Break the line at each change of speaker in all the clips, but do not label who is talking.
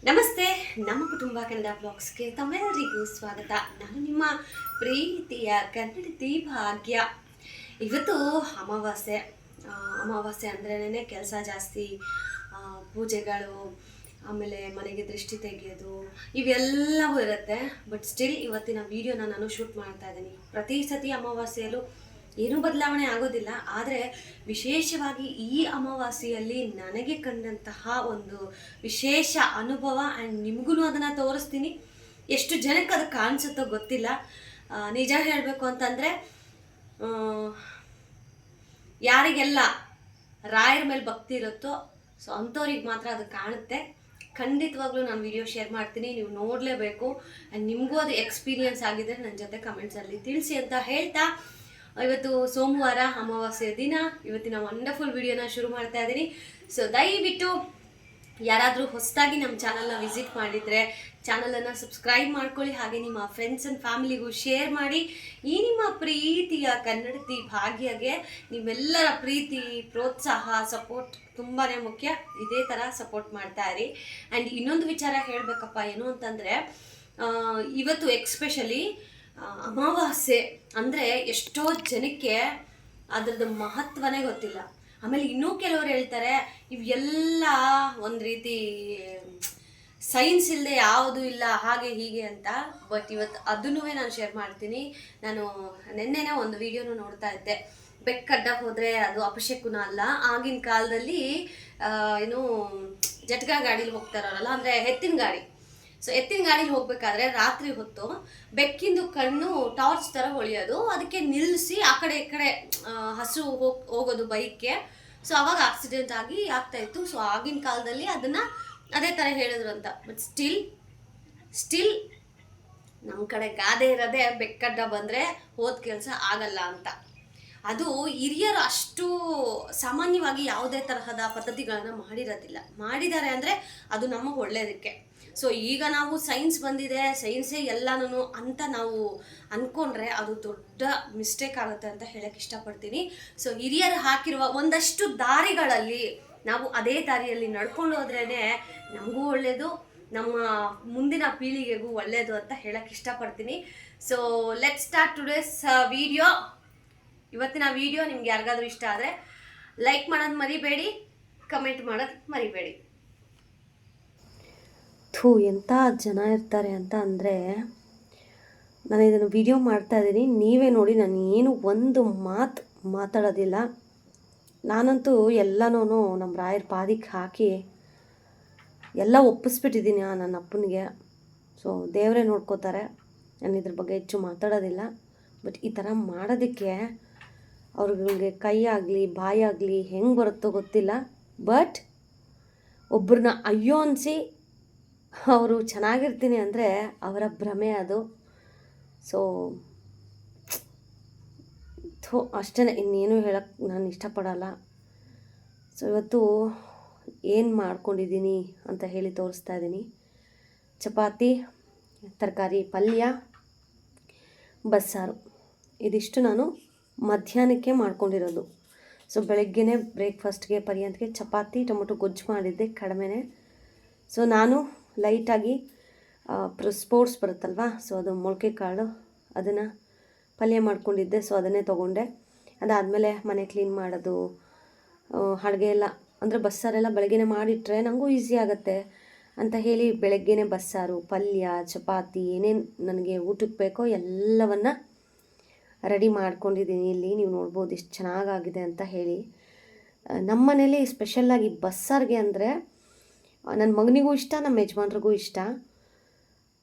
ನಮಸ್ತೆ. ನಮ್ಮ ಕುಟುಂಬ ಕನ್ನಡ ಬ್ಲಾಗ್ಸ್ಗೆ ತಮ್ಮೆಲ್ಲರಿಗೂ ಸ್ವಾಗತ. ನಾನು ನಿಮ್ಮ ಪ್ರೀತಿಯ ಕನ್ನಡತಿ ಭಾಗ್ಯ. ಇವತ್ತು ಅಮಾವಾಸ್ಯೆ. ಅಮಾವಾಸ್ಯೆ ಅಂದ್ರೇ ಕೆಲಸ ಜಾಸ್ತಿ, ಪೂಜೆಗಳು, ಆಮೇಲೆ ಮನೆಗೆ ದೃಷ್ಟಿ ತೆಗೆಯೋದು ಇವೆಲ್ಲವೂ ಇರುತ್ತೆ. ಬಟ್ ಸ್ಟಿಲ್ ಇವತ್ತಿನ ವಿಡಿಯೋನ ನಾನು ಶೂಟ್ ಮಾಡ್ತಾ ಇದ್ದೀನಿ. ಪ್ರತಿ ಸತಿ ಅಮಾವಾಸ್ಯೆಯಲ್ಲೂ ಏನೂ ಬದಲಾವಣೆ ಆಗೋದಿಲ್ಲ, ಆದರೆ ವಿಶೇಷವಾಗಿ ಈ ಅಮಾವಾಸ್ಯೆಯಲ್ಲಿ ನನಗೆ ಕಂಡಂತಹ ಒಂದು ವಿಶೇಷ ಅನುಭವ ಆ್ಯಂಡ್ ನಿಮಗೂ ಅದನ್ನು ತೋರಿಸ್ತೀನಿ. ಎಷ್ಟು ಜನಕ್ಕೆ ಅದು ಕಾಣಿಸುತ್ತೋ ಗೊತ್ತಿಲ್ಲ. ನಿಜ ಹೇಳಬೇಕು ಅಂತಂದರೆ, ಯಾರಿಗೆಲ್ಲ ರಾಯರ ಮೇಲೆ ಭಕ್ತಿ ಇರುತ್ತೋ ಸೊ ಅಂಥವ್ರಿಗೆ ಮಾತ್ರ ಅದು ಕಾಣುತ್ತೆ. ಖಂಡಿತವಾಗ್ಲೂ ನಾನು ವಿಡಿಯೋ ಶೇರ್ ಮಾಡ್ತೀನಿ, ನೀವು ನೋಡಲೇಬೇಕು. ಆ್ಯಂಡ್ ನಿಮಗೂ ಅದು ಎಕ್ಸ್ಪೀರಿಯನ್ಸ್ ಆಗಿದ್ರೆ ನನ್ನ ಜೊತೆ ಕಮೆಂಟ್ಸಲ್ಲಿ ತಿಳಿಸಿ ಅಂತ ಹೇಳ್ತಾ, ಇವತ್ತು ಸೋಮವಾರ ಅಮಾವಾಸ್ಯೆ ದಿನ ಇವತ್ತಿನ ವಂಡರ್ಫುಲ್ ವಿಡಿಯೋನ ಶುರು ಮಾಡ್ತಾ ಇದ್ದೀನಿ. ಸೊ ದಯವಿಟ್ಟು ಯಾರಾದರೂ ಹೊಸದಾಗಿ ನಮ್ಮ ಚಾನಲ್ನ ವಿಸಿಟ್ ಮಾಡಿದರೆ ಚಾನಲನ್ನು ಸಬ್ಸ್ಕ್ರೈಬ್ ಮಾಡ್ಕೊಳ್ಳಿ, ಹಾಗೆ ನಿಮ್ಮ ಫ್ರೆಂಡ್ಸ್ ಆ್ಯಂಡ್ ಫ್ಯಾಮಿಲಿಗೂ ಶೇರ್ ಮಾಡಿ. ಈ ನಿಮ್ಮ ಪ್ರೀತಿಯ ಕನ್ನಡತಿ ಭಾಗ್ಯಗೆ ನಿಮ್ಮೆಲ್ಲರ ಪ್ರೀತಿ, ಪ್ರೋತ್ಸಾಹ, ಸಪೋರ್ಟ್ ತುಂಬಾ ಮುಖ್ಯ. ಇದೇ ಥರ ಸಪೋರ್ಟ್ ಮಾಡ್ತಾ ಇರಿ. ಆ್ಯಂಡ್ ಇನ್ನೊಂದು ವಿಚಾರ ಹೇಳಬೇಕಪ್ಪ, ಏನು ಅಂತಂದರೆ, ಇವತ್ತು ಎಕ್ಸ್ಪೆಷಲಿ ಅಮಾವಾಸ್ಯೆ ಅಂದರೆ ಎಷ್ಟೋ ಜನಕ್ಕೆ ಅದರದ್ದು ಮಹತ್ವನೇ ಗೊತ್ತಿಲ್ಲ. ಆಮೇಲೆ ಇನ್ನೂ ಕೆಲವರು ಹೇಳ್ತಾರೆ ಇವೆಲ್ಲ ಒಂದು ರೀತಿ ಸೈನ್ಸ್ ಇಲ್ಲದೆ ಯಾವುದೂ ಇಲ್ಲ, ಹಾಗೆ ಹೀಗೆ ಅಂತ. ಬಟ್ ಇವತ್ತು ಅದನ್ನೂ ನಾನು ಶೇರ್ ಮಾಡ್ತೀನಿ. ನಾನು ನಿನ್ನೆನೇ ಒಂದು ವಿಡಿಯೋನು ನೋಡ್ತಾ ಇದ್ದೆ. ಬೆಕ್ಕಡ್ಡ ಹೋದರೆ ಅದು ಅಪಶಕುನ ಅಲ್ಲ. ಆಗಿನ ಕಾಲದಲ್ಲಿ ಏನು ಜಟ್ಕ ಗಾಡೀಲಿ ಹೋಗ್ತಾರಲ್ಲ, ಅಂದರೆ ಎತ್ತಿನ ಗಾಡಿ. ಸೊ ಎತ್ತಿನ ಗಾಡೀಲಿ ಹೋಗ್ಬೇಕಾದ್ರೆ ರಾತ್ರಿ ಹೊತ್ತು ಬೆಕ್ಕಿಂದು ಕಣ್ಣು ಟಾರ್ಚ್ ಥರ ಹೊಳೆಯೋದು, ಅದಕ್ಕೆ ನಿಲ್ಲಿಸಿ ಆ ಕಡೆ ಈ ಕಡೆ ಹಸು ಹೋಗೋದು ಬೈಕ್ಗೆ. ಸೊ ಅವಾಗ ಆಕ್ಸಿಡೆಂಟ್ ಆಗಿ ಆಗ್ತಾಯಿತ್ತು. ಸೊ ಆಗಿನ ಕಾಲದಲ್ಲಿ ಅದನ್ನು ಅದೇ ಥರ ಹೇಳಿದ್ರು ಅಂತ. ಬಟ್ ಸ್ಟಿಲ್ ನಮ್ಮ ಕಡೆ ಗಾದೆ ಇರೋದೇ ಬೆಕ್ಕಡ್ಡ ಬಂದರೆ ಹೋದ ಕೆಲಸ ಆಗಲ್ಲ ಅಂತ. ಅದು ಹಿರಿಯರು ಅಷ್ಟು ಸಾಮಾನ್ಯವಾಗಿ ಯಾವುದೇ ತರಹದ ಪದ್ಧತಿಗಳನ್ನು ಮಾಡಿರೋದಿಲ್ಲ. ಮಾಡಿದ್ದಾರೆ ಅಂದರೆ ಅದು ನಮಗೆ ಒಳ್ಳೆಯದಕ್ಕೆ. ಸೊ ಈಗ ನಾವು ಸೈನ್ಸ್ ಬಂದಿದೆ, ಸೈನ್ಸೇ ಎಲ್ಲನೂ ಅಂತ ನಾವು ಅಂದ್ಕೊಂಡ್ರೆ ಅದು ದೊಡ್ಡ ಮಿಸ್ಟೇಕ್ ಆಗುತ್ತೆ ಅಂತ ಹೇಳಕ್ಕೆ ಇಷ್ಟಪಡ್ತೀನಿ. ಸೊ ಹಿರಿಯರು ಹಾಕಿರುವ ಒಂದಷ್ಟು ದಾರಿಗಳಲ್ಲಿ ನಾವು ಅದೇ ದಾರಿಯಲ್ಲಿ ನಡ್ಕೊಂಡು ಹೋದ್ರೇ ನಮಗೂ ಒಳ್ಳೆಯದು, ನಮ್ಮ ಮುಂದಿನ ಪೀಳಿಗೆಗೂ ಒಳ್ಳೆಯದು ಅಂತ ಹೇಳಕ್ಕೆ ಇಷ್ಟಪಡ್ತೀನಿ. So let's start today's video. ಇವತ್ತಿನ ವಿಡಿಯೋ ನಿಮ್ಗೆ ಯಾರಿಗಾದ್ರೂ ಇಷ್ಟ ಆದರೆ ಲೈಕ್ ಮಾಡೋದು ಮರಿಬೇಡಿ, ಕಮೆಂಟ್ ಮಾಡೋದು ಮರಿಬೇಡಿ. ಎಂಥ ಜನ ಇರ್ತಾರೆ ಅಂತ ಅಂದರೆ, ನಾನು ಇದನ್ನು ವಿಡಿಯೋ ಮಾಡ್ತಾಯಿದ್ದೀನಿ, ನೀವೇ ನೋಡಿ. ನಾನು ಏನು ಒಂದು ಮಾತಾಡೋದಿಲ್ಲ. ನಾನಂತೂ ಎಲ್ಲನೂ ನಮ್ಮ ರಾಯರ ಪಾದಿಗೆ ಹಾಕಿ ಎಲ್ಲ ಒಪ್ಪಿಸ್ಬಿಟ್ಟಿದ್ದೀನಿ ನನ್ನ ಅಪ್ಪನಿಗೆ. ಸೊ ದೇವರೇ ನೋಡ್ಕೋತಾರೆ. ನಾನು ಇದ್ರ ಬಗ್ಗೆ ಹೆಚ್ಚು ಮಾತಾಡೋದಿಲ್ಲ. ಬಟ್ ಈ ಥರ ಮಾಡೋದಕ್ಕೆ ಅವ್ರಿಗೆ ಕೈ ಆಗಲಿ ಬಾಯಿ ಆಗಲಿ ಹೆಂಗೆ ಬರುತ್ತೋ ಗೊತ್ತಿಲ್ಲ. ಬಟ್ ಒಬ್ಬರನ್ನ ಅಯ್ಯೋ ಅನಿಸಿ ಅವರು ಚೆನ್ನಾಗಿರ್ತೀನಿ ಅಂದರೆ ಅವರ ಭ್ರಮೆ ಅದು. ಸೊ ಅಷ್ಟೇ, ಇನ್ನೇನು ಹೇಳಕ್ಕೆ ನಾನು ಇಷ್ಟಪಡಲ್ಲ. ಸೊ ಇವತ್ತು ಏನು ಮಾಡ್ಕೊಂಡಿದ್ದೀನಿ ಅಂತ ಹೇಳಿ ತೋರಿಸ್ತಾ ಇದ್ದೀನಿ. ಚಪಾತಿ, ತರಕಾರಿ ಪಲ್ಯ, ಬಸ್ಸಾರು, ಇದಿಷ್ಟು ನಾನು ಮಧ್ಯಾಹ್ನಕ್ಕೆ ಮಾಡ್ಕೊಂಡಿರೋದು. ಸೊ ಬೆಳಗ್ಗೆನೇ ಬ್ರೇಕ್ಫಾಸ್ಟ್ಗೆ ಪರ್ಯಂತಕ್ಕೆ ಚಪಾತಿ ಟೊಮೊಟೊ ಗೊಜ್ಜು ಮಾಡಿದ್ದೆ ಕಡಿಮೆನೇ. ಸೊ ನಾನು ಲೈಟಾಗಿ ಸ್ಪೋರ್ಟ್ಸ್ ಬರುತ್ತಲ್ವ, ಸೊ ಅದು ಮೊಳಕೆ ಕಾಳು, ಅದನ್ನು ಪಲ್ಯ ಮಾಡ್ಕೊಂಡಿದ್ದೆ. ಸೊ ಅದನ್ನೇ ತೊಗೊಂಡೆ. ಅದಾದಮೇಲೆ ಮನೆ ಕ್ಲೀನ್ ಮಾಡೋದು, ಅಡುಗೆ ಎಲ್ಲ ಅಂದರೆ ಬಸ್ಸಾರೆಲ್ಲ ಬೆಳಗ್ಗೆನೇ ಮಾಡಿಟ್ರೆ ನನಗೂ ಈಸಿ ಆಗುತ್ತೆ ಅಂತ ಹೇಳಿ ಬೆಳಗ್ಗೆನೇ ಬಸ್ಸಾರು, ಪಲ್ಯ, ಚಪಾತಿ ಏನೇನು ನನಗೆ ಊಟಕ್ಕೆ ಬೇಕೋ ಎಲ್ಲವನ್ನು ರೆಡಿ ಮಾಡ್ಕೊಂಡಿದ್ದೀನಿ. ಇಲ್ಲಿ ನೀವು ನೋಡ್ಬೋದು ಎಷ್ಟು ಚೆನ್ನಾಗಾಗಿದೆ ಅಂತ ಹೇಳಿ. ನಮ್ಮ ಮನೇಲಿ ಸ್ಪೆಷಲ್ಲಾಗಿ ಬಸ್ಸಾರಿಗೆ ಅಂದರೆ ನನ್ನ ಮಗನಿಗೂ ಇಷ್ಟ, ನಮ್ಮ ಯಜಮಾನ್ರಿಗೂ ಇಷ್ಟ.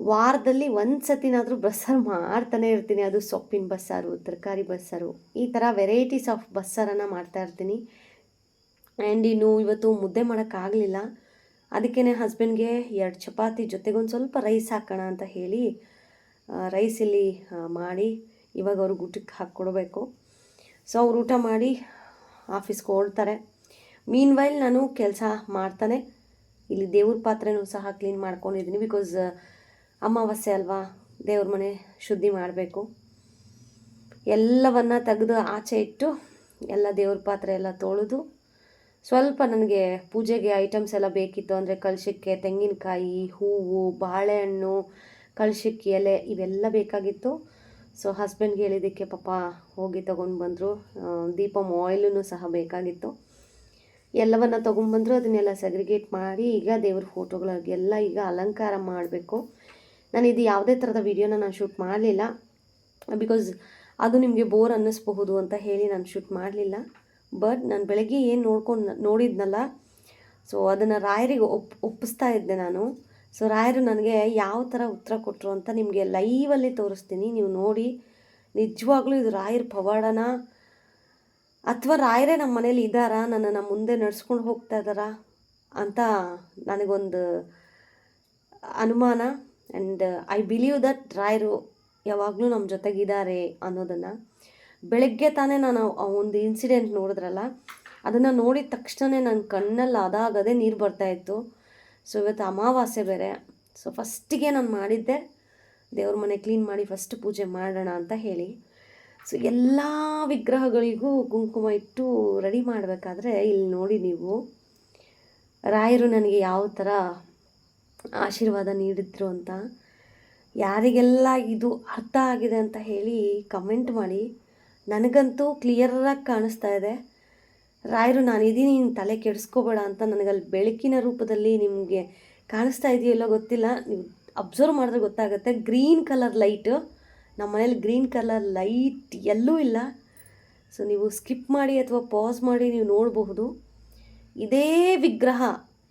ವಾರದಲ್ಲಿ ಒಂದು ಸತಿನಾದರೂ ಬಸ್ಸಾರು ಮಾಡ್ತಾನೆ ಇರ್ತೀನಿ. ಅದು ಸೊಪ್ಪಿನ ಬಸ್ಸಾರು, ತರಕಾರಿ ಬಸ್ಸಾರು, ಈ ಥರ ವೆರೈಟೀಸ್ ಆಫ್ ಬಸ್ಸಾರನ್ನು ಮಾಡ್ತಾಯಿರ್ತೀನಿ. ಆ್ಯಂಡ್ ಇನ್ನು ಇವತ್ತು ಮುದ್ದೆ ಮಾಡೋಕ್ಕಾಗಲಿಲ್ಲ. ಅದಕ್ಕೇ ಹಸ್ಬೆಂಡ್ಗೆ 2 ಚಪಾತಿ ಜೊತೆಗೊಂದು ಸ್ವಲ್ಪ ರೈಸ್ ಹಾಕೋಣ ಅಂತ ಹೇಳಿ ರೈಸ್ ಇಲ್ಲಿ ಮಾಡಿ ಇವಾಗ ಅವ್ರಿಗೆ ಊಟಕ್ಕೆ ಹಾಕ್ಕೊಡ್ಬೇಕು. ಸೊ ಅವ್ರು ಊಟ ಮಾಡಿ ಆಫೀಸ್ಗೆ ಓಡ್ತಾರೆ. ಮೀನ್ ವೈಲ್ ನಾನು ಕೆಲಸ ಮಾಡ್ತಾನೆ ಇಲ್ಲಿ ದೇವ್ರ ಪಾತ್ರೆನೂ ಸಹ ಕ್ಲೀನ್ ಮಾಡ್ಕೊಂಡಿದ್ದೀನಿ. ಬಿಕಾಸ್ ಅಮಾವಾಸ್ಯೆ ಅಲ್ವಾ, ದೇವ್ರ ಮನೆ ಶುದ್ಧಿ ಮಾಡಬೇಕು. ಎಲ್ಲವನ್ನು ತೆಗೆದು ಆಚೆ ಇಟ್ಟು ಎಲ್ಲ ದೇವ್ರ ಪಾತ್ರೆ ಎಲ್ಲ ತೊಳೆದು ಸ್ವಲ್ಪ ನನಗೆ ಪೂಜೆಗೆ ಐಟಮ್ಸ್ ಎಲ್ಲ ಬೇಕಿತ್ತು. ಅಂದರೆ ಕಳಶಕ್ಕೆ ತೆಂಗಿನಕಾಯಿ, ಹೂವು, ಬಾಳೆಹಣ್ಣು, ಕಳಶಕ್ಕೆ ಎಲೆ ಇವೆಲ್ಲ ಬೇಕಾಗಿತ್ತು. ಸೊ ಹಸ್ಬೆಂಡ್ಗೆ ಹೇಳಿದ್ದಕ್ಕೆ ಪಾಪ ಹೋಗಿ ತೊಗೊಂಡು ಬಂದರು. ದೀಪಮ್ ಆಯಿಲೂ ಸಹ ಬೇಕಾಗಿತ್ತು. ಎಲ್ಲವನ್ನು ತೊಗೊಂಡ್ಬಂದರು. ಅದನ್ನೆಲ್ಲ ಸೆಗ್ರಿಗೇಟ್ ಮಾಡಿ ಈಗ ದೇವ್ರ ಫೋಟೋಗಳಿಗೆಲ್ಲ ಈಗ ಅಲಂಕಾರ ಮಾಡಬೇಕು. ನಾನು ಇದು ಯಾವುದೇ ಥರದ ವೀಡಿಯೋನ ನಾನು ಶೂಟ್ ಮಾಡಲಿಲ್ಲ, ಬಿಕಾಸ್ ಅದು ನಿಮಗೆ ಬೋರ್ ಅನ್ನಿಸ್ಬಹುದು ಅಂತ ಹೇಳಿ ನಾನು ಶೂಟ್ ಮಾಡಲಿಲ್ಲ. ಬಟ್ ನಾನು ಬೆಳಗ್ಗೆ ಏನು ನೋಡಿದ್ನಲ್ಲ, ಸೊ ಅದನ್ನು ರಾಯರಿಗೆ ಒಪ್ಪಿಸ್ತಾ ಇದ್ದೆ ನಾನು. ಸೊ ರಾಯರು ನನಗೆ ಯಾವ ಥರ ಉತ್ತರ ಕೊಟ್ಟರು ಅಂತ ನಿಮಗೆ ಲೈವಲ್ಲಿ ತೋರಿಸ್ತೀನಿ, ನೀವು ನೋಡಿ. ನಿಜವಾಗ್ಲೂ ಇದು ರಾಯರ ಪವಾಡನ ಅಥವಾ ರಾಯರೇ ನಮ್ಮ ಮನೇಲಿ ಇದ್ದಾರಾ, ನನ್ನನ್ನು ಮುಂದೆ ನಡ್ಸ್ಕೊಂಡು ಹೋಗ್ತಾ ಇದ್ದಾರಾ ಅಂತ ನನಗೊಂದು ಅನುಮಾನ. ಆ್ಯಂಡ್ ಐ ಬಿಲೀವ್ ದಟ್ ರಾಯರು ಯಾವಾಗಲೂ ನಮ್ಮ ಜೊತೆಗಿದ್ದಾರೆ ಅನ್ನೋದನ್ನು. ಬೆಳಗ್ಗೆ ತಾನೇ ನಾನು ಒಂದು ಇನ್ಸಿಡೆಂಟ್ ನೋಡಿದ್ರಲ್ಲ, ಅದನ್ನು ನೋಡಿದ ತಕ್ಷಣ ನನ್ನ ಕಣ್ಣಲ್ಲಿ ಅದಾಗದೇ ನೀರು ಬರ್ತಾಯಿತ್ತು. ಸೊ ಇವತ್ತು ಅಮಾವಾಸ್ಯೆ ಬೇರೆ. ಸೊ ಫಸ್ಟಿಗೆ ನಾನು ಮಾಡಿದ್ದೆ ದೇವ್ರ ಮನೆ ಕ್ಲೀನ್ ಮಾಡಿ ಫಸ್ಟ್ ಪೂಜೆ ಮಾಡೋಣ ಅಂತ ಹೇಳಿ. ಸೊ ಎಲ್ಲ ವಿಗ್ರಹಗಳಿಗೂ ಕುಂಕುಮ ಇಟ್ಟು ರೆಡಿ ಮಾಡಬೇಕಾದ್ರೆ ಇಲ್ಲಿ ನೋಡಿ ನೀವು ರಾಯರು ನನಗೆ ಯಾವ ಥರ ಆಶೀರ್ವಾದ ನೀಡಿದ್ರು ಅಂತ. ಯಾರಿಗೆಲ್ಲ ಇದು ಅರ್ಥ ಆಗಿದೆ ಅಂತ ಹೇಳಿ ಕಮೆಂಟ್ ಮಾಡಿ. ನನಗಂತೂ ಕ್ಲಿಯರಾಗಿ ಕಾಣಿಸ್ತಾ ಇದೆ. ರಾಯರು ನಾನಿದ್ದೀನಿ, ನೀನು ತಲೆ ಕೆಡಿಸ್ಕೋಬೇಡ ಅಂತ ನನಗಲ್ಲಿ ಬೆಳಕಿನ ರೂಪದಲ್ಲಿ ನಿಮಗೆ ಕಾಣಿಸ್ತಾ ಇದೆಯಲ್ಲೋ ಗೊತ್ತಿಲ್ಲ, ನೀವು ಅಬ್ಸರ್ವ್ ಮಾಡಿದ್ರೆ ಗೊತ್ತಾಗುತ್ತೆ. ಗ್ರೀನ್ ಕಲರ್ ಲೈಟು, ನಮ್ಮ ಮನೇಲಿ ಗ್ರೀನ್ ಕಲರ್ ಲೈಟ್ ಎಲ್ಲೂ ಇಲ್ಲ. ಸೊ ನೀವು ಸ್ಕಿಪ್ ಮಾಡಿ ಅಥವಾ ಪಾಸ್ ಮಾಡಿ ನೀವು ನೋಡಬಹುದು. ಇದೇ ವಿಗ್ರಹ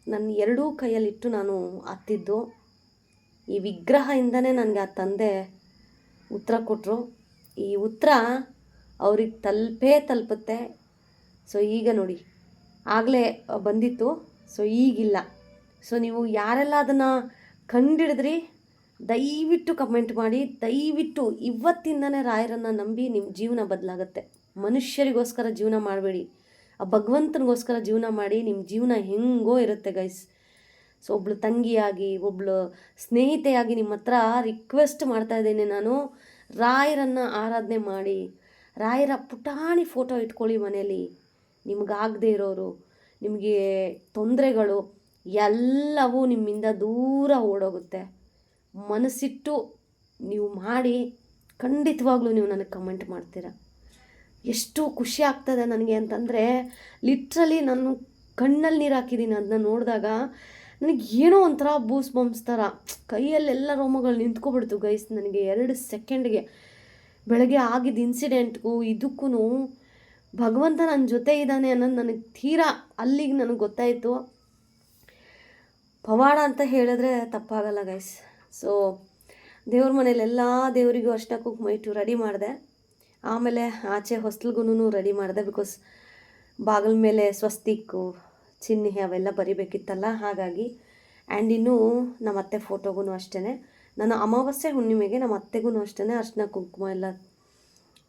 ನನ್ನ ಎರಡೂ ಕೈಯಲ್ಲಿಟ್ಟು ನಾನು ಹತ್ತಿದ್ದು. ಈ ವಿಗ್ರಹದಿಂದನೇ ನನಗೆ ಆ ತಂದೆ ಉತ್ತರ ಕೊಟ್ಟರು. ಈ ಉತ್ತರ ಅವ್ರಿಗೆ ತಲುಪುತ್ತೆ. ಸೊ ಈಗ ನೋಡಿ, ಆಗಲೇ ಬಂದಿತ್ತು, ಸೊ ಈಗಿಲ್ಲ. ಸೊ ನೀವು ಯಾರೆಲ್ಲ ಅದನ್ನು ಕಂಡಿಡಿದ್ರಿ ದಯವಿಟ್ಟು ಕಮೆಂಟ್ ಮಾಡಿ. ದಯವಿಟ್ಟು ಇವತ್ತಿಂದನೇ ರಾಯರನ್ನು ನಂಬಿ ನಿಮ್ಮ ಜೀವನ ಬದಲಾಗುತ್ತೆ. ಮನುಷ್ಯರಿಗೋಸ್ಕರ ಜೀವನ ಮಾಡಬೇಡಿ, ಆ ಭಗವಂತನಿಗೋಸ್ಕರ ಜೀವನ ಮಾಡಿ. ನಿಮ್ಮ ಜೀವನ ಹೆಂಗೋ ಇರುತ್ತೆ ಗೈಸ್. ಸೊ ಒಬ್ಳು ತಂಗಿಯಾಗಿ, ಒಬ್ಳು ಸ್ನೇಹಿತೆಯಾಗಿ ನಿಮ್ಮ ಹತ್ರ ರಿಕ್ವೆಸ್ಟ್ ಮಾಡ್ತಾಯಿದ್ದೀನಿ ನಾನು, ರಾಯರನ್ನು ಆರಾಧನೆ ಮಾಡಿ. ರಾಯರ ಪುಟಾಣಿ ಫೋಟೋ ಇಟ್ಕೊಳ್ಳಿ ಮನೇಲಿ. ನಿಮಗಾಗದೇ ಇರೋರು, ನಿಮಗೆ ತೊಂದರೆಗಳು ಎಲ್ಲವೂ ನಿಮ್ಮಿಂದ ದೂರ ಓಡೋಗುತ್ತೆ. ಮನಸ್ಸಿಟ್ಟು ನೀವು ಮಾಡಿ, ಖಂಡಿತವಾಗ್ಲೂ ನೀವು ನನಗೆ ಕಮೆಂಟ್ ಮಾಡ್ತೀರ. ಎಷ್ಟು ಖುಷಿ ಆಗ್ತದೆ ನನಗೆ ಅಂತಂದರೆ, ಲಿಟ್ರಲಿ ನಾನು ಕಣ್ಣಲ್ಲಿ ನೀರು ಹಾಕಿದ್ದೀನಿ ಅದನ್ನ ನೋಡಿದಾಗ. ನನಗೆ ಏನೋ ಒಂಥರ ಬೂಸ್ ಬಂಪ್ಸ್ ಥರ ಕೈಯಲ್ಲೆಲ್ಲ ರೋಮಗಳು ನಿಂತ್ಕೊಬಿಡ್ತು ಗೈಸ್. ನನಗೆ 2 ಸೆಕೆಂಡ್ಗೆ ಬೆಳಗ್ಗೆ ಆಗಿದ್ದ ಇನ್ಸಿಡೆಂಟ್ಗೂ ಇದಕ್ಕೂ ಭಗವಂತ ನನ್ನ ಜೊತೆ ಇದ್ದಾನೆ ಅನ್ನೋದು ನನಗೆ ತೀರಾ ಅಲ್ಲಿಗೆ ನನಗೆ ಗೊತ್ತಾಯಿತು. ಪವಾಡ ಅಂತ ಹೇಳಿದ್ರೆ ತಪ್ಪಾಗಲ್ಲ ಗೈಸ್. ಸೊ ದೇವ್ರ ಮನೇಲಿ ಎಲ್ಲ ದೇವರಿಗೂ ಅರ್ಶಿನ ಕುಂಕುಮ ಇಟ್ಟು ರೆಡಿ ಮಾಡಿದೆ. ಆಮೇಲೆ ಆಚೆ ಹೊಸ್ತಿಲ್ಗೂ ರೆಡಿ ಮಾಡಿದೆ, ಬಿಕಾಸ್ ಬಾಗಿಲ ಮೇಲೆ ಸ್ವಸ್ತಿಕ್ಕು, ಚಿಹ್ನೆ ಅವೆಲ್ಲ ಬರಿಬೇಕಿತ್ತಲ್ಲ, ಹಾಗಾಗಿ. ಆ್ಯಂಡ್ ಇನ್ನೂ ನಮ್ಮ ಅತ್ತೆ ಫೋಟೋಗೂ ಅಷ್ಟೇ, ನಾನು ಅಮಾವಾಸ್ಯೆ ಹುಣ್ಣಿಮೆಗೆ ನಮ್ಮ ಅತ್ತೆಗೂ ಅಷ್ಟೇ ಅರ್ಶಿನ ಕುಂಕುಮ ಎಲ್ಲ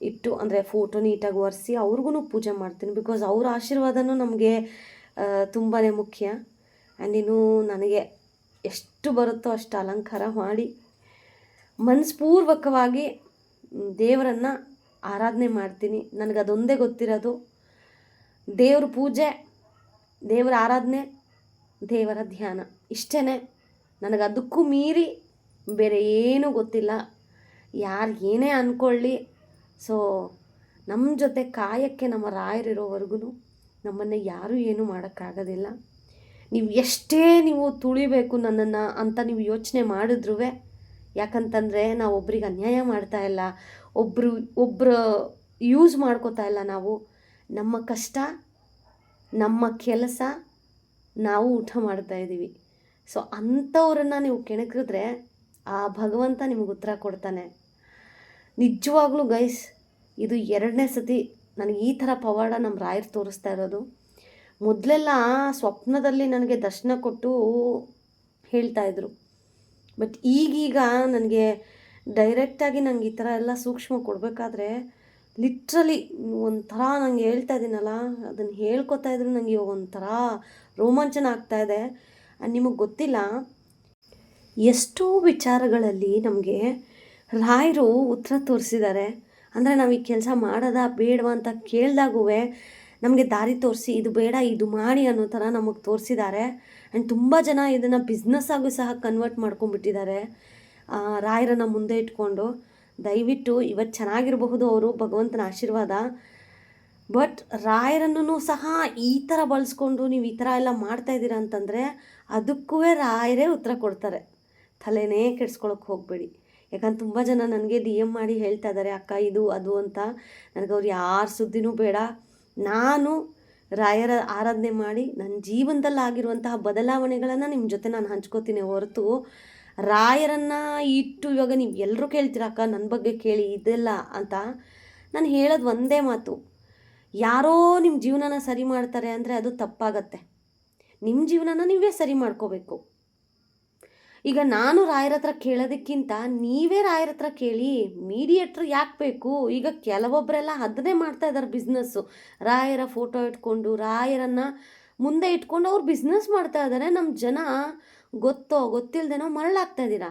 ಇಟ್ಟು, ಅಂದರೆ ಫೋಟೋ ನೀಟಾಗಿ ಒರೆಸಿ ಅವ್ರಿಗೂ ಪೂಜೆ ಮಾಡ್ತೀನಿ. ಬಿಕಾಸ್ ಅವ್ರ ಆಶೀರ್ವಾದನೂ ನಮಗೆ ತುಂಬಾ ಮುಖ್ಯ. ಆ್ಯಂಡ್ ಇನ್ನು ನನಗೆ ಎಷ್ಟು ಬರುತ್ತೋ ಅಷ್ಟು ಅಲಂಕಾರ ಮಾಡಿ ಮನಸ್ಪೂರ್ವಕವಾಗಿ ದೇವರನ್ನು ಆರಾಧನೆ ಮಾಡ್ತೀನಿ. ನನಗದೊಂದೇ ಗೊತ್ತಿರೋದು, ದೇವ್ರ ಪೂಜೆ, ದೇವರ ಆರಾಧನೆ, ದೇವರ ಧ್ಯಾನ, ಇಷ್ಟೇ. ನನಗದಕ್ಕೂ ಮೀರಿ ಬೇರೆ ಏನೂ ಗೊತ್ತಿಲ್ಲ. ಯಾರು ಏನೇ ಅಂದ್ಕೊಳ್ಳಿ, ಸೊ ನಮ್ಮ ಜೊತೆ ಕಾಯಕ್ಕೆ ನಮ್ಮ ರಾಯರಿರೋವರೆಗೂ ನಮ್ಮನ್ನು ಯಾರೂ ಏನೂ ಮಾಡೋಕ್ಕಾಗೋದಿಲ್ಲ. ನೀವು ಎಷ್ಟೇ ನೀವು ತುಳಿಬೇಕು ನನ್ನನ್ನು ಅಂತ ನೀವು ಯೋಚನೆ ಮಾಡಿದ್ರೂ, ಯಾಕಂತಂದರೆ ನಾವು ಒಬ್ರಿಗೆ ಅನ್ಯಾಯ ಮಾಡ್ತಾಯಿಲ್ಲ, ಒಬ್ಬರು ಯೂಸ್ ಮಾಡ್ಕೋತಾ ಇಲ್ಲ. ನಾವು ನಮ್ಮ ಕಷ್ಟ, ನಮ್ಮ ಕೆಲಸ, ನಾವು ಊಟ ಮಾಡ್ತಾಯಿದ್ದೀವಿ. ಸೊ ಅಂಥವ್ರನ್ನು ನೀವು ಕೆಣಕಿದ್ರೆ ಆ ಭಗವಂತ ನಿಮಗೆ ಉತ್ತರ ಕೊಡ್ತಾನೆ. ನಿಜವಾಗ್ಲೂ ಗೈಸ್, ಇದು 2ನೇ ಸತಿ ನನಗೆ ಈ ಥರ ಪವಾಡ ನಮ್ಮ ರಾಯರು ತೋರಿಸ್ತಾ ಇರೋದು. ಮೊದಲೆಲ್ಲ ಸ್ವಪ್ನದಲ್ಲಿ ನನಗೆ ದರ್ಶನ ಕೊಟ್ಟು ಹೇಳ್ತಾಯಿದ್ರು. ಬಟ್ ಈಗೀಗ ನನಗೆ ಡೈರೆಕ್ಟಾಗಿ ನಂಗೆ ಈ ಥರ ಎಲ್ಲ ಸೂಕ್ಷ್ಮ ಕೊಡಬೇಕಾದ್ರೆ ಲಿಟ್ರಲಿ ಒಂಥರ ನಂಗೆ ಹೇಳ್ತಾ ಇದ್ದೀನಲ್ಲ, ಅದನ್ನು ಹೇಳ್ಕೊತಾ ಇದ್ರು ನನಗೆ ಇವಾಗ ಒಂಥರ ರೋಮಾಂಚನ ಆಗ್ತಾಯಿದೆ. ನಿಮಗೆ ಗೊತ್ತಿಲ್ಲ, ಎಷ್ಟೋ ವಿಚಾರಗಳಲ್ಲಿ ನಮಗೆ ರಾಯರು ಉತ್ತರ ತೋರಿಸಿದ್ದಾರೆ. ಅಂದರೆ ನಾವು ಈ ಕೆಲಸ ಮಾಡೋದಾ ಬೇಡವಾ ಅಂತ ಕೇಳಿದಾಗೂ ನಮಗೆ ದಾರಿ ತೋರಿಸಿ ಇದು ಬೇಡ ಇದು ಮಾಡಿ ಅನ್ನೋ ಥರ ನಮಗೆ ತೋರಿಸಿದ್ದಾರೆ. ಆ್ಯಂಡ್ ತುಂಬ ಜನ ಇದನ್ನು ಬಿಸ್ನೆಸ್ ಆಗೂ ಸಹ ಕನ್ವರ್ಟ್ ಮಾಡ್ಕೊಂಡ್ಬಿಟ್ಟಿದ್ದಾರೆ ರಾಯರನ್ನು ಮುಂದೆ ಇಟ್ಕೊಂಡು. ದಯವಿಟ್ಟು ಇವತ್ತು ಚೆನ್ನಾಗಿರಬಹುದು ಅವರು, ಭಗವಂತನ ಆಶೀರ್ವಾದ. ಬಟ್ ರಾಯರನ್ನು ಸಹ ಈ ಥರ ಬಳಸ್ಕೊಂಡು ನೀವು ಈ ಥರ ಎಲ್ಲ ಮಾಡ್ತಾಯಿದ್ದೀರಾ ಅಂತಂದರೆ ಅದಕ್ಕೂ ರಾಯರೇ ಉತ್ತರ ಕೊಡ್ತಾರೆ. ತಲೆನೇ ಕೆಡ್ಸ್ಕೊಳಕ್ಕೆ ಹೋಗಬೇಡಿ. ಯಾಕಂದ್ರೆ ತುಂಬ ಜನ ನನಗೆ DM ಮಾಡಿ ಹೇಳ್ತಾ ಇದ್ದಾರೆ, ಅಕ್ಕ ಇದು ಅದು ಅಂತ. ನನಗೆ ಅವ್ರು ಯಾರ ಸುದ್ದಿನೂ ಬೇಡ. ನಾನು ರಾಯರ ಆರಾಧನೆ ಮಾಡಿ ನನ್ನ ಜೀವನದಲ್ಲಿ ಆಗಿರುವಂತಹ ಬದಲಾವಣೆಗಳನ್ನು ನಿಮ್ಮ ಜೊತೆ ನಾನು ಹಂಚ್ಕೋತೀನಿ ಹೊರತು ರಾಯರನ್ನು ಇಟ್ಟು ಇವಾಗ ನೀವು ಎಲ್ಲರೂ ಕೇಳ್ತೀರ ಅಕ್ಕ ನನ್ನ ಬಗ್ಗೆ ಕೇಳಿ ಇದೆಲ್ಲ ಅಂತ. ನಾನು ಹೇಳೋದು ಒಂದೇ ಮಾತು, ಯಾರೋ ನಿಮ್ಮ ಜೀವನನ ಸರಿ ಮಾಡ್ತಾರೆ ಅಂದರೆ ಅದು ತಪ್ಪಾಗತ್ತೆ. ನಿಮ್ಮ ಜೀವನನ ನೀವೇ ಸರಿ ಮಾಡ್ಕೋಬೇಕು. ಈಗ ನಾನು ರಾಯರ ಹತ್ರ ಕೇಳೋದಕ್ಕಿಂತ ನೀವೇ ರಾಯರ ಹತ್ರ ಕೇಳಿ. ಮೀಡಿಯೇಟ್ರ್ ಯಾಕೆ ಬೇಕು? ಈಗ ಕೆಲವೊಬ್ಬರೆಲ್ಲ ಅದನ್ನೇ ಮಾಡ್ತಾ ಇದ್ದಾರೆ ಬಿಸ್ನೆಸ್ಸು. ರಾಯರ ಫೋಟೋ ಇಟ್ಕೊಂಡು ರಾಯರನ್ನು ಮುಂದೆ ಇಟ್ಕೊಂಡು ಅವ್ರು ಬಿಸ್ನೆಸ್ ಮಾಡ್ತಾ ಇದ್ದಾರೆ. ನಮ್ಮ ಜನ ಗೊತ್ತೋ ಗೊತ್ತಿಲ್ಲದೇನೋ ಮರಳಾಗ್ತಾ ಇದ್ದೀರಾ.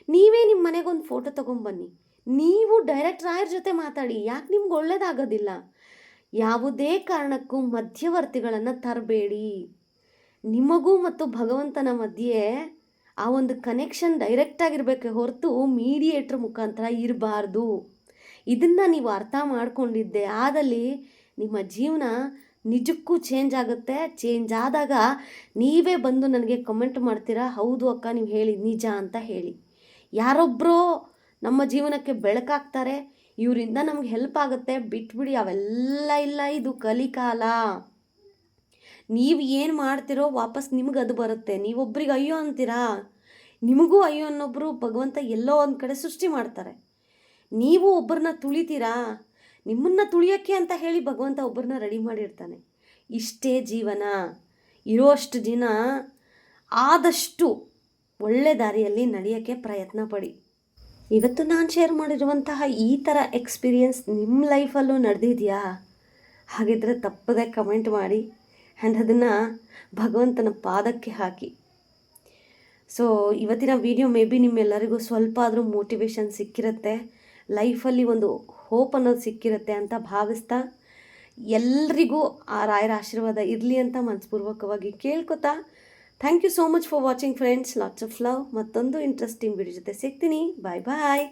ನೀವೇ ನಿಮ್ಮ ಮನೆಗೊಂದು ಫೋಟೋ ತೊಗೊಂಬನ್ನಿ, ನೀವು ಡೈರೆಕ್ಟ್ ರಾಯರ ಜೊತೆ ಮಾತಾಡಿ. ಯಾಕೆ ನಿಮ್ಗೆ ಒಳ್ಳೇದಾಗೋದಿಲ್ಲ? ಯಾವುದೇ ಕಾರಣಕ್ಕೂ ಮಧ್ಯವರ್ತಿಗಳನ್ನು ತರಬೇಡಿ. ನಿಮಗೂ ಮತ್ತು ಭಗವಂತನ ಮಧ್ಯೆ ಆ ಒಂದು ಕನೆಕ್ಷನ್ ಡೈರೆಕ್ಟಾಗಿರಬೇಕೆ ಹೊರತು ಮೀಡಿಯೇಟ್ರ್ ಮುಖಾಂತರ ಇರಬಾರ್ದು. ಇದನ್ನು ನೀವು ಅರ್ಥ ಮಾಡ್ಕೊಂಡಿದ್ದೆ ಆದಲ್ಲಿ ನಿಮ್ಮ ಜೀವನ ನಿಜಕ್ಕೂ ಚೇಂಜ್ ಆಗುತ್ತೆ. ಚೇಂಜ್ ಆದಾಗ ನೀವೇ ಬಂದು ನನಗೆ ಕಮೆಂಟ್ ಮಾಡ್ತೀರಾ, ಹೌದು ಅಕ್ಕ ನೀವು ಹೇಳಿ ನಿಜ ಅಂತ ಹೇಳಿ. ಯಾರೊಬ್ಬರೋ ನಮ್ಮ ಜೀವನಕ್ಕೆ ಬೆಳಕಾಗ್ತಾರೆ, ಇವರಿಂದ ನಮ್ಗೆ ಹೆಲ್ಪ್ ಆಗುತ್ತೆ, ಬಿಟ್ಬಿಡಿ. ಅವೆಲ್ಲ ಇಲ್ಲ, ಇದು ಕಲಿಕಾಲ. ನೀವು ಏನು ಮಾಡ್ತಿರೋ ವಾಪಸ್ ನಿಮ್ಗೆ ಅದು ಬರುತ್ತೆ. ನೀವೊಬ್ರಿಗೆ ಅಯ್ಯೋ ಅಂತೀರಾ, ನಿಮಗೂ ಅಯ್ಯೋ ಅನ್ನೊಬ್ಬರು ಭಗವಂತ ಎಲ್ಲೋ ಒಂದು ಕಡೆ ಸೃಷ್ಟಿ ಮಾಡ್ತಾರೆ. ನೀವು ಒಬ್ಬರನ್ನ ತುಳಿತೀರಾ, ನಿಮ್ಮನ್ನು ತುಳಿಯೋಕ್ಕೆ ಅಂತ ಹೇಳಿ ಭಗವಂತ ಒಬ್ಬರನ್ನ ರೆಡಿ ಮಾಡಿರ್ತಾನೆ. ಇಷ್ಟೇ ಜೀವನ. ಇರೋಷ್ಟು ದಿನ ಆದಷ್ಟು ಒಳ್ಳೆ ದಾರಿಯಲ್ಲಿ ನಡೆಯೋಕ್ಕೆ ಪ್ರಯತ್ನ ಪಡಿ. ಇವತ್ತು ನಾನು ಶೇರ್ ಮಾಡಿರುವಂತಹ ಈ ಥರ ಎಕ್ಸ್ಪೀರಿಯನ್ಸ್ ನಿಮ್ಮ ಲೈಫಲ್ಲೂ ನಡೆದಿದೆಯಾ? ಹಾಗಿದ್ದರೆ ತಪ್ಪದೆ ಕಮೆಂಟ್ ಮಾಡಿ ಆ್ಯಂಡ್ ಅದನ್ನು ಭಗವಂತನ ಪಾದಕ್ಕೆ ಹಾಕಿ. ಸೊ ಇವತ್ತಿನ ವಿಡಿಯೋ ಮೇ ಬಿ ನಿಮ್ಮೆಲ್ಲರಿಗೂ ಸ್ವಲ್ಪ ಆದರೂ ಮೋಟಿವೇಶನ್ ಸಿಕ್ಕಿರುತ್ತೆ, ಲೈಫಲ್ಲಿ ಒಂದು ಹೋಪ್ ಅನ್ನೋದು ಸಿಕ್ಕಿರುತ್ತೆ ಅಂತ ಭಾವಿಸ್ತಾ, ಎಲ್ರಿಗೂ ಆ ರಾಯರ ಆಶೀರ್ವಾದ ಇರಲಿ ಅಂತ ಮನಸ್ಪೂರ್ವಕವಾಗಿ ಕೇಳ್ಕೊತಾ, thank you so much for watching friends. Lots of love. ಮತ್ತೊಂದು ಇಂಟ್ರೆಸ್ಟಿಂಗ್ ವಿಡಿಯೋ ಜೊತೆ ಸಿಗ್ತೀನಿ. ಬಾಯ್ ಬಾಯ್.